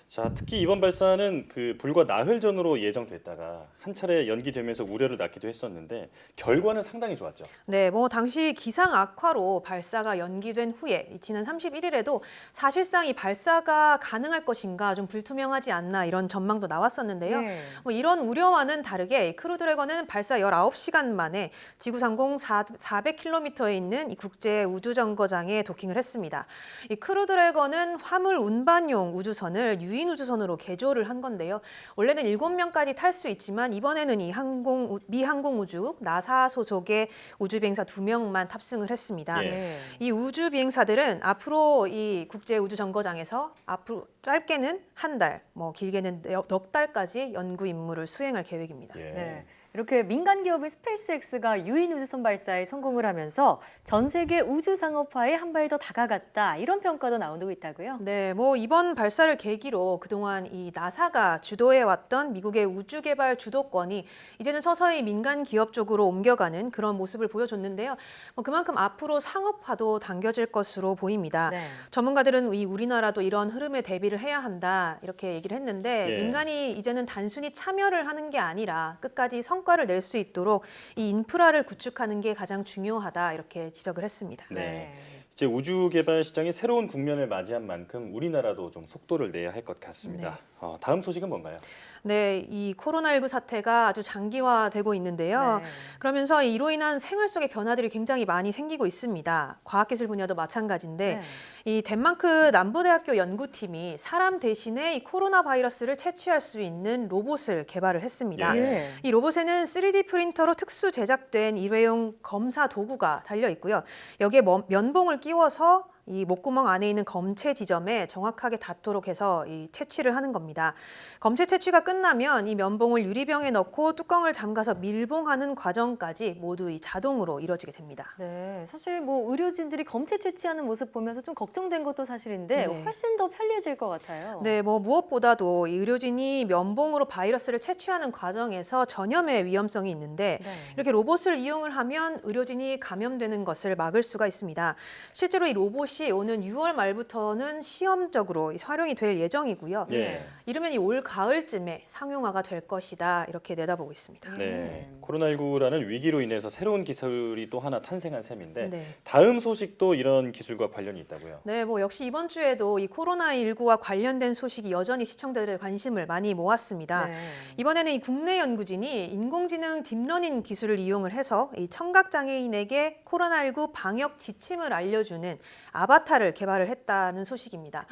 자, 특히 이번 발사는 불과 나흘 전으로 예정됐다가 한 차례 연기되면서 우려를 낳기도 했었는데 결과는 상당히 좋았죠. 네, 뭐 당시 기상 악화로 발사가 연기된 후에 지난 31일에도 사실상 이 발사가 가능할 것인가 좀 불투명하지 않나 이런 전망도 나왔었는데요. 네. 뭐 이런 우려와는 다르게 크루 드래곤은 발사 19시간 만에 지구 상공 400km에 있는 이 국제 우주 정거장에 도킹을 했습니다. 이 크루 드래곤은 화물 운반용 우주선을 유인 우주선으로 개조를 한 건데요. 원래는 7명까지 탈 수 있지만 이번에는 이 미 항공우주 나사 소속의 우주비행사 2명만 탑승을 했습니다. 예. 이 우주비행사들은 앞으로 이 국제 우주 정거장에서 앞으로 짧게는 한 달, 뭐 길게는 넉 달까지 연구 임무를 수행할 계획입니다. 네. 이렇게 민간 기업인 스페이스X가 유인 우주선 발사에 성공을 하면서 전 세계 우주 상업화에 한 발 더 다가갔다 이런 평가도 나오고 있다고요? 네, 뭐 이번 발사를 계기로 그동안 이 나사가 주도해왔던 미국의 우주 개발 주도권이 이제는 서서히 민간 기업 쪽으로 옮겨가는 그런 모습을 보여줬는데요. 뭐 그만큼 앞으로 상업화도 당겨질 것으로 보입니다. 네. 전문가들은 우리나라도 이런 흐름에 대비를 해야 한다 이렇게 얘기를 했는데 예. 민간이 이제는 단순히 참여를 하는 게 아니라 끝까지 성과를 낼 수 있도록 이 인프라를 구축하는 게 가장 중요하다 이렇게 지적을 했습니다. 네. 이제 우주 개발 시장이 새로운 국면을 맞이한 만큼 우리나라도 좀 속도를 내야 할 것 같습니다. 다음 소식은 뭔가요? 네, 이 코로나19 사태가 아주 장기화되고 있는데요. 그러면서 이로 인한 생활 속의 변화들이 굉장히 많이 생기고 있습니다. 과학기술 분야도 마찬가지인데 이 덴마크 남부대학교 연구팀이 사람 대신에 이 코로나 바이러스를 채취할 수 있는 로봇을 개발을 했습니다. 예. 이 로봇에는 3D 프린터로 특수 제작된 일회용 검사 도구가 달려 있고요. 여기에 면봉을 끼워서 이 목구멍 안에 있는 검체 지점에 정확하게 닿도록 해서 이 채취를 하는 겁니다. 검체 채취가 끝나면 이 면봉을 유리병에 넣고 뚜껑을 잠가서 밀봉하는 과정까지 모두 이 자동으로 이루어지게 됩니다. 네, 사실 뭐 의료진들이 검체 채취하는 모습 보면서 좀 걱정된 것도 사실인데 네. 훨씬 더 편리해질 것 같아요. 네, 뭐 무엇보다도 이 의료진이 면봉으로 바이러스를 채취하는 과정에서 전염의 위험성이 있는데 이렇게 로봇을 이용을 하면 의료진이 감염되는 것을 막을 수가 있습니다. 실제로 이 로봇이 오는 6월 말부터는 시험적으로 활용이 될 예정이고요. 이르면 이 올 가을쯤에 상용화가 될 것이다 이렇게 내다보고 있습니다. 네, 코로나19라는 위기로 인해서 새로운 기술이 또 하나 탄생한 셈인데 네. 다음 소식도 이런 기술과 관련이 있다고요? 네, 뭐 역시 이번 주에도 이 코로나19과 관련된 소식이 여전히 시청자들의 관심을 많이 모았습니다. 이번에는 이 국내 연구진이 인공지능 딥러닝 기술을 이용을 해서 이 청각 장애인에게 코로나19 방역 지침을 알려주는 아바타를 개발을 했다는 소식입니다.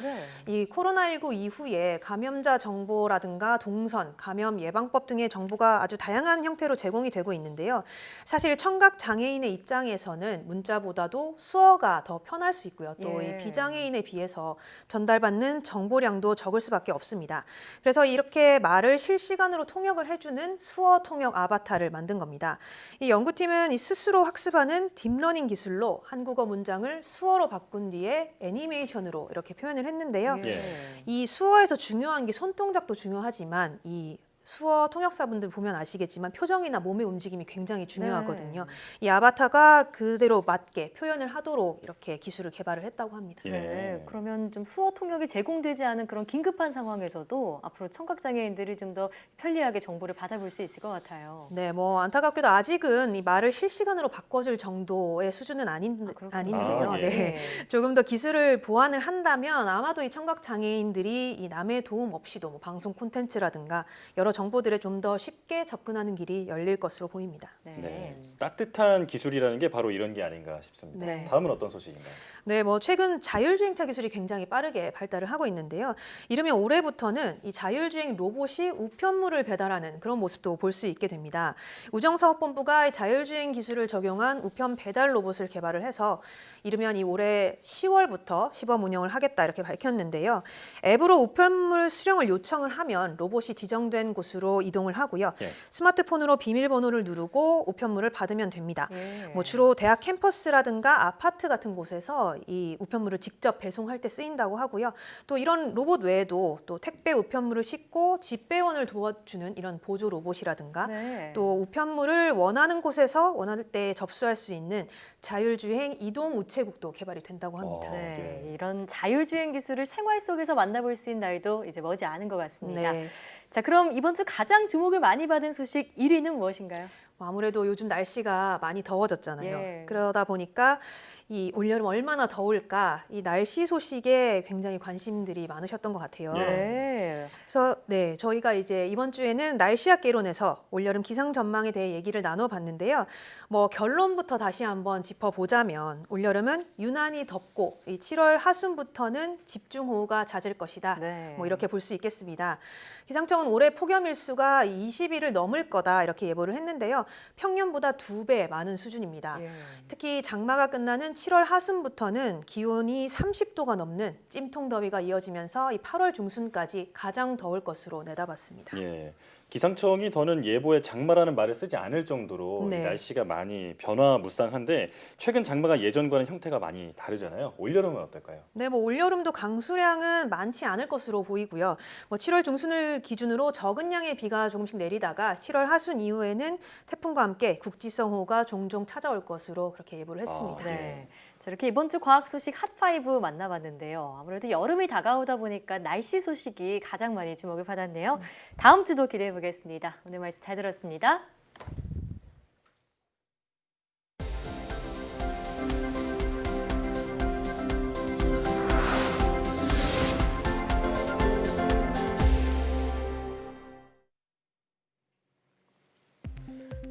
이 코로나19 이후에 감염자 정보라든가 동선, 감염 예방법 등의 정보가 아주 다양한 형태로 제공이 되고 있는데요. 사실 청각 장애인의 입장에서는 문자보다도 수어가 더 편할 수 있고요. 또 이 비장애인에 비해서 전달받는 정보량도 적을 수밖에 없습니다. 그래서 이렇게 말을 실시간으로 통역을 해주는 수어 통역 아바타를 만든 겁니다. 이 연구팀은 이 스스로 학습하는 딥러닝 기술로 한국어 문장을 수어로 바꾼 뒤에 애니메이션으로 이렇게 표현을 했는데요. 이 수어에서 중요한 게 손동작도 중요하지만 이 수어 통역사분들 보면 아시겠지만 표정이나 몸의 움직임이 굉장히 중요하거든요. 이 아바타가 그대로 맞게 표현을 하도록 이렇게 기술을 개발을 했다고 합니다. 네, 그러면 좀 수어 통역이 제공되지 않은 그런 긴급한 상황에서도 앞으로 청각장애인들이 좀 더 편리하게 정보를 받아볼 수 있을 것 같아요. 네, 뭐 안타깝게도 아직은 이 말을 실시간으로 바꿔줄 정도의 수준은 아닌데요. 네, 조금 더 기술을 보완을 한다면 아마도 이 청각장애인들이 이 남의 도움 없이도 뭐 방송 콘텐츠라든가 여러 정보들에 좀 더 쉽게 접근하는 길이 열릴 것으로 보입니다. 네, 따뜻한 기술이라는 게 바로 이런 게 아닌가 싶습니다. 네. 다음은 어떤 소식인가요? 네, 뭐 최근 자율주행차 기술이 굉장히 빠르게 발달을 하고 있는데요. 이르면 올해부터는 이 자율주행 로봇이 우편물을 배달하는 그런 모습도 볼 수 있게 됩니다. 우정사업본부가 자율주행 기술을 적용한 우편 배달 로봇을 개발을 해서 이르면 이 올해 10월부터 시범 운영을 하겠다 이렇게 밝혔는데요. 앱으로 우편물 수령을 요청을 하면 로봇이 지정된 곳으로 이동을 하고요. 스마트폰으로 비밀번호를 누르고 우편물을 받으면 됩니다. 뭐 주로 대학 캠퍼스라든가 아파트 같은 곳에서 이 우편물을 직접 배송할 때 쓰인다고 하고요. 또 이런 로봇 외에도 또 택배 우편물을 싣고 집배원을 도와주는 이런 보조 로봇이라든가 또 우편물을 원하는 곳에서 원할 때 접수할 수 있는 자율주행 이동 우체국도 개발이 된다고 합니다. 네, 이런 자율주행 기술을 생활 속에서 만나볼 수 있는 날도 이제 머지 않은 것 같습니다. 네. 자, 그럼 이번 주 가장 주목을 많이 받은 소식 1위는 무엇인가요? 아무래도 요즘 날씨가 많이 더워졌잖아요. 그러다 보니까 이 올여름 얼마나 더울까 이 날씨 소식에 굉장히 관심들이 많으셨던 것 같아요. 그래서 네, 저희가 이제 이번 주에는 날씨학개론에서 올여름 기상 전망에 대해 얘기를 나눠봤는데요. 뭐 결론부터 다시 한번 짚어보자면 올여름은 유난히 덥고 이 7월 하순부터는 집중호우가 잦을 것이다. 뭐 이렇게 볼 수 있겠습니다. 기상청은 올해 폭염 일수가 20일을 넘을 거다 이렇게 예보를 했는데요. 평년보다 2배 많은 수준입니다. 특히 장마가 끝나는 7월 하순부터는 기온이 30도가 넘는 찜통 더위가 이어지면서 이 8월 중순까지 가장 더울 것으로 내다봤습니다. 기상청이 더는 예보에 장마라는 말을 쓰지 않을 정도로 이 날씨가 많이 변화무쌍한데 최근 장마가 예전과는 형태가 많이 다르잖아요. 올여름은 어떨까요? 네, 뭐 올여름도 강수량은 많지 않을 것으로 보이고요. 뭐 7월 중순을 기준으로 적은 양의 비가 조금씩 내리다가 7월 하순 이후에는 태풍과 함께 국지성호우가 종종 찾아올 것으로 그렇게 예보를 했습니다. 자, 이렇게 이번 주 과학 소식 핫5 만나봤는데요. 아무래도 여름이 다가오다 보니까 날씨 소식이 가장 많이 주목을 받았네요. 다음 주도 기대해 보겠습니다. 오늘 말씀 잘 들었습니다.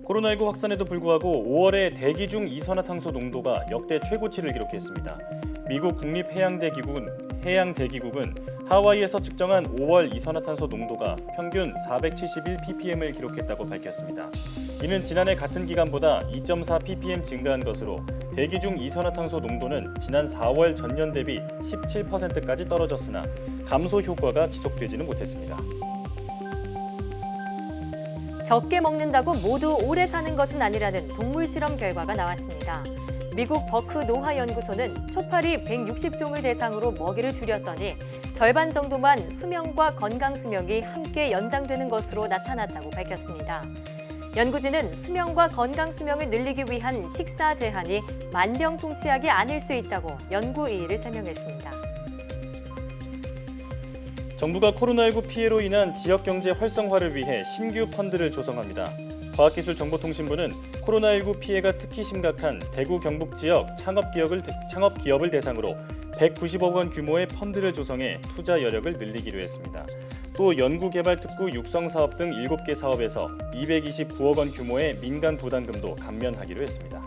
코로나19 확산에도 불구하고 5월에 대기 중 이산화탄소 농도가 역대 최고치를 기록했습니다. 미국 국립해양대기국은 하와이에서 측정한 5월 이산화탄소 농도가 평균 471 ppm을 기록했다고 밝혔습니다. 이는 지난해 같은 기간보다 2.4 ppm 증가한 것으로 대기 중 이산화탄소 농도는 지난 4월 전년 대비 17%까지 떨어졌으나 감소 효과가 지속되지는 못했습니다. 적게 먹는다고 모두 오래 사는 것은 아니라는 동물 실험 결과가 나왔습니다. 미국 버크 노화 연구소는 초파리 160종을 대상으로 먹이를 줄였더니 절반 정도만 수명과 건강 수명이 함께 연장되는 것으로 나타났다고 밝혔습니다. 연구진은 수명과 건강 수명을 늘리기 위한 식사 제한이 만병통치약이 아닐 수 있다고 연구 이의를 설명했습니다. 정부가 코로나19 피해로 인한 지역경제 활성화를 위해 신규 펀드를 조성합니다. 과학기술정보통신부는 코로나19 피해가 특히 심각한 대구 경북 지역 창업기업을 대상으로 190억 원 규모의 펀드를 조성해 투자 여력을 늘리기로 했습니다. 또 연구개발특구 육성사업 등 7개 사업에서 229억 원 규모의 민간 부담금도 감면하기로 했습니다.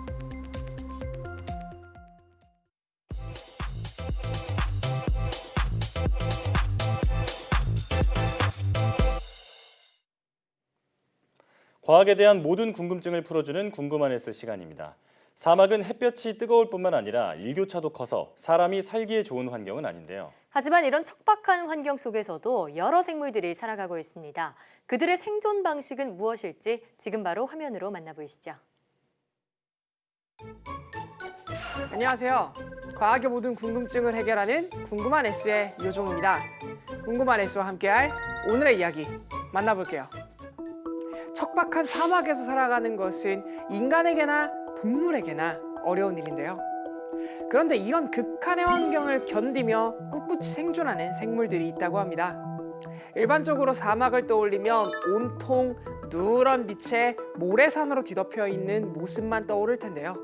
과학에 대한 모든 궁금증을 풀어주는 궁금한 S 시간입니다. 사막은 햇볕이 뜨거울 뿐만 아니라 일교차도 커서 사람이 살기에 좋은 환경은 아닌데요. 하지만 이런 척박한 환경 속에서도 여러 생물들이 살아가고 있습니다. 그들의 생존 방식은 무엇일지 지금 바로 화면으로 만나보시죠. 안녕하세요. 과학의 모든 궁금증을 해결하는 궁금한 S의 요종입니다. 궁금한 S와 함께할 오늘의 이야기 만나볼게요. 척박한 사막에서 살아가는 것은 인간에게나 동물에게나 어려운 일인데요. 그런데 이런 극한의 환경을 견디며 꿋꿋이 생존하는 생물들이 있다고 합니다. 일반적으로 사막을 떠올리면 온통 누런 빛에 모래산으로 뒤덮여 있는 모습만 떠오를 텐데요.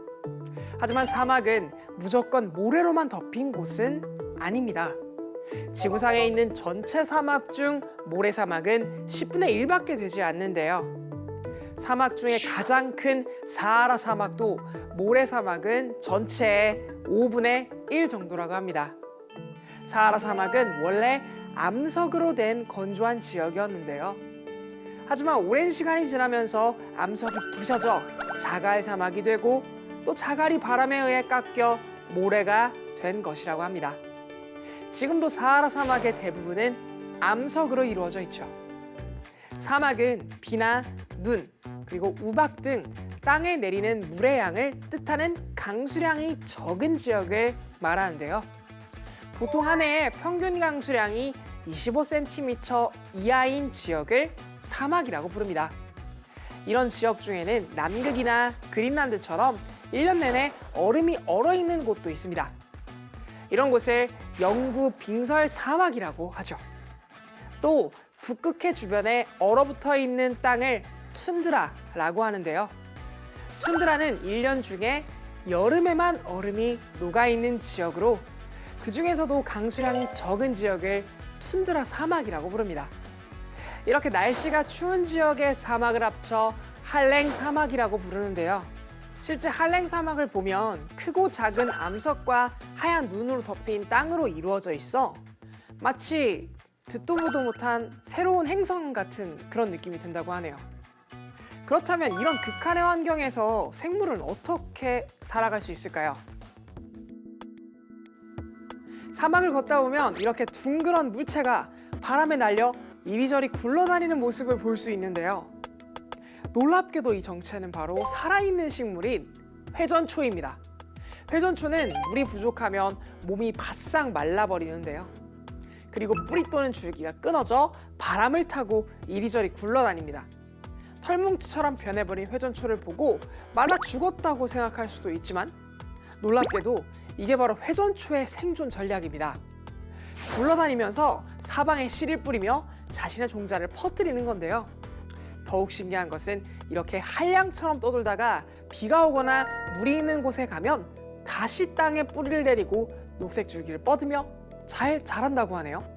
하지만 사막은 무조건 모래로만 덮인 곳은 아닙니다. 지구상에 있는 전체 사막 중 모래사막은 10분의 1밖에 되지 않는데요. 사막 중에 가장 큰 사하라 사막도 모래사막은 전체의 5분의 1 정도라고 합니다. 사하라 사막은 원래 암석으로 된 건조한 지역이었는데요. 하지만 오랜 시간이 지나면서 암석이 부셔져 자갈 사막이 되고 또 자갈이 바람에 의해 깎여 모래가 된 것이라고 합니다. 지금도 사하라 사막의 대부분은 암석으로 이루어져 있죠. 사막은 비나 눈, 그리고 우박 등 땅에 내리는 물의 양을 뜻하는 강수량이 적은 지역을 말하는데요. 보통 한 해에 평균 강수량이 25cm 이하인 지역을 사막이라고 부릅니다. 이런 지역 중에는 남극이나 그린란드처럼 1년 내내 얼음이 얼어있는 곳도 있습니다. 이런 곳을 영구 빙설 사막이라고 하죠. 또 북극해 주변에 얼어붙어 있는 땅을 툰드라라고 하는데요. 툰드라는 1년 중에 여름에만 얼음이 녹아있는 지역으로 그 중에서도 강수량이 적은 지역을 툰드라 사막이라고 부릅니다. 이렇게 날씨가 추운 지역의 사막을 합쳐 한랭 사막이라고 부르는데요. 실제 한랭 사막을 보면 크고 작은 암석과 하얀 눈으로 덮인 땅으로 이루어져 있어 마치 듣도 보도 못한 새로운 행성 같은 그런 느낌이 든다고 하네요. 그렇다면 이런 극한의 환경에서 생물은 어떻게 살아갈 수 있을까요? 사막을 걷다 보면 이렇게 둥그런 물체가 바람에 날려 이리저리 굴러다니는 모습을 볼 수 있는데요. 놀랍게도 이 정체는 바로 살아있는 식물인 회전초입니다. 회전초는 물이 부족하면 몸이 바싹 말라버리는데요. 그리고 뿌리 또는 줄기가 끊어져 바람을 타고 이리저리 굴러다닙니다. 털뭉치처럼 변해버린 회전초를 보고 말라 죽었다고 생각할 수도 있지만 놀랍게도 이게 바로 회전초의 생존 전략입니다. 굴러다니면서 사방에 씨를 뿌리며 자신의 종자를 퍼뜨리는 건데요. 더욱 신기한 것은 이렇게 한량처럼 떠돌다가 비가 오거나 물이 있는 곳에 가면 다시 땅에 뿌리를 내리고 녹색 줄기를 뻗으며 잘 자란다고 하네요.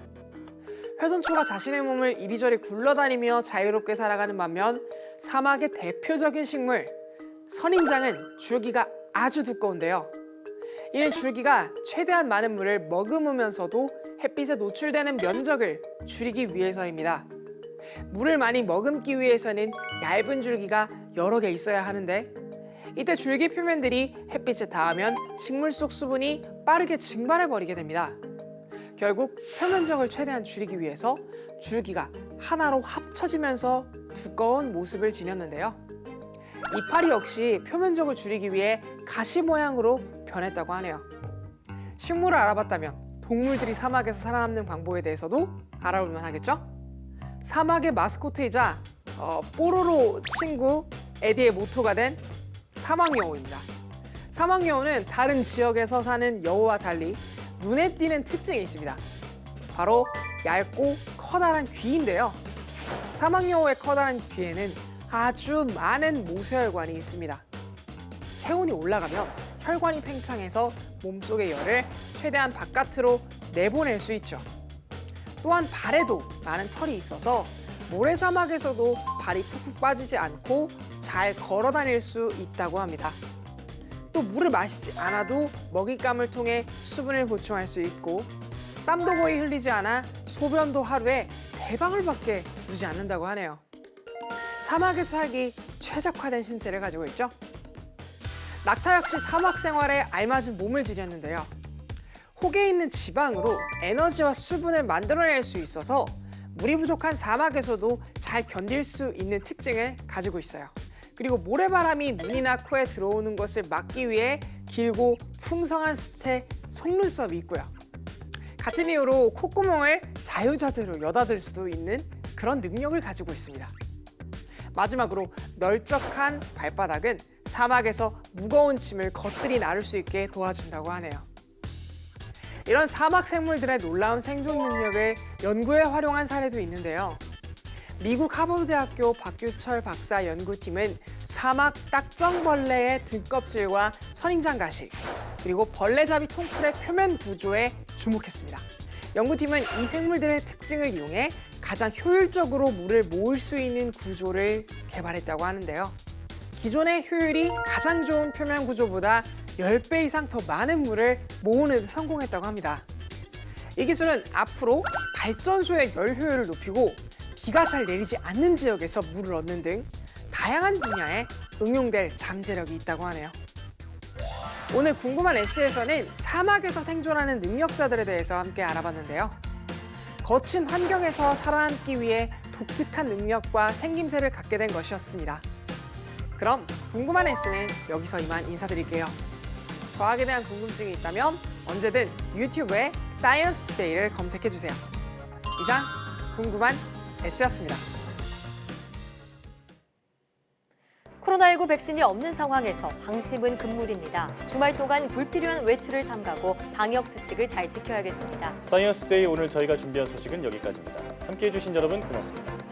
회전초가 자신의 몸을 이리저리 굴러다니며 자유롭게 살아가는 반면 사막의 대표적인 식물 선인장은 줄기가 아주 두꺼운데요. 이는 줄기가 최대한 많은 물을 머금으면서도 햇빛에 노출되는 면적을 줄이기 위해서입니다. 물을 많이 머금기 위해서는 얇은 줄기가 여러 개 있어야 하는데 이때 줄기 표면들이 햇빛에 닿으면 식물 속 수분이 빠르게 증발해버리게 됩니다. 결국 표면적을 최대한 줄이기 위해서 줄기가 하나로 합쳐지면서 두꺼운 모습을 지녔는데요. 이파리 역시 표면적을 줄이기 위해 가시 모양으로 변했다고 하네요. 식물을 알아봤다면 동물들이 사막에서 살아남는 방법에 대해서도 알아볼만 하겠죠? 사막의 마스코트이자 뽀로로 친구 에디의 모토가 된 사막여우입니다. 사막여우는 다른 지역에서 사는 여우와 달리 눈에 띄는 특징이 있습니다. 바로 얇고 커다란 귀인데요. 사막여우의 커다란 귀에는 아주 많은 모세혈관이 있습니다. 체온이 올라가면 혈관이 팽창해서 몸속의 열을 최대한 바깥으로 내보낼 수 있죠. 또한 발에도 많은 털이 있어서 모래사막에서도 발이 푹푹 빠지지 않고 잘 걸어 다닐 수 있다고 합니다. 또 물을 마시지 않아도 먹잇감을 통해 수분을 보충할 수 있고 땀도 거의 흘리지 않아 소변도 하루에 3방울밖에 누지 않는다고 하네요. 사막에서 살기 최적화된 신체를 가지고 있죠. 낙타 역시 사막 생활에 알맞은 몸을 지녔는데요. 혹에 있는 지방으로 에너지와 수분을 만들어낼 수 있어서 물이 부족한 사막에서도 잘 견딜 수 있는 특징을 가지고 있어요. 그리고 모래바람이 눈이나 코에 들어오는 것을 막기 위해 길고 풍성한 숱의 속눈썹이 있고요. 같은 이유로 콧구멍을 자유자재로 여닫을 수도 있는 그런 능력을 가지고 있습니다. 마지막으로 널쩍한 발바닥은 사막에서 무거운 짐을 거뜬히 나를 수 있게 도와준다고 하네요. 이런 사막 생물들의 놀라운 생존 능력을 연구에 활용한 사례도 있는데요. 미국 하버드대학교 박규철 박사 연구팀은 사막 딱정벌레의 등껍질과 선인장 가시, 그리고 벌레잡이 통풀의 표면 구조에 주목했습니다. 연구팀은 이 생물들의 특징을 이용해 가장 효율적으로 물을 모을 수 있는 구조를 개발했다고 하는데요. 기존의 효율이 가장 좋은 표면 구조보다 10배 이상 더 많은 물을 모으는 데 성공했다고 합니다. 이 기술은 앞으로 발전소의 열 효율을 높이고 비가 잘 내리지 않는 지역에서 물을 얻는 등 다양한 분야에 응용될 잠재력이 있다고 하네요. 오늘 궁금한 S에서는 사막에서 생존하는 능력자들에 대해서 함께 알아봤는데요. 거친 환경에서 살아남기 위해 독특한 능력과 생김새를 갖게 된 것이었습니다. 그럼 궁금한 S는 여기서 이만 인사드릴게요. 과학에 대한 궁금증이 있다면 언제든 유튜브에 사이언스 투데이를 검색해주세요. 이상 궁금한 S였습니다. 코로나19 백신이 없는 상황에서 방심은 금물입니다. 주말 동안 불필요한 외출을 삼가고 방역 수칙을 잘 지켜야겠습니다. 사이언스 데이 오늘 저희가 준비한 소식은 여기까지입니다. 함께해 주신 여러분 고맙습니다.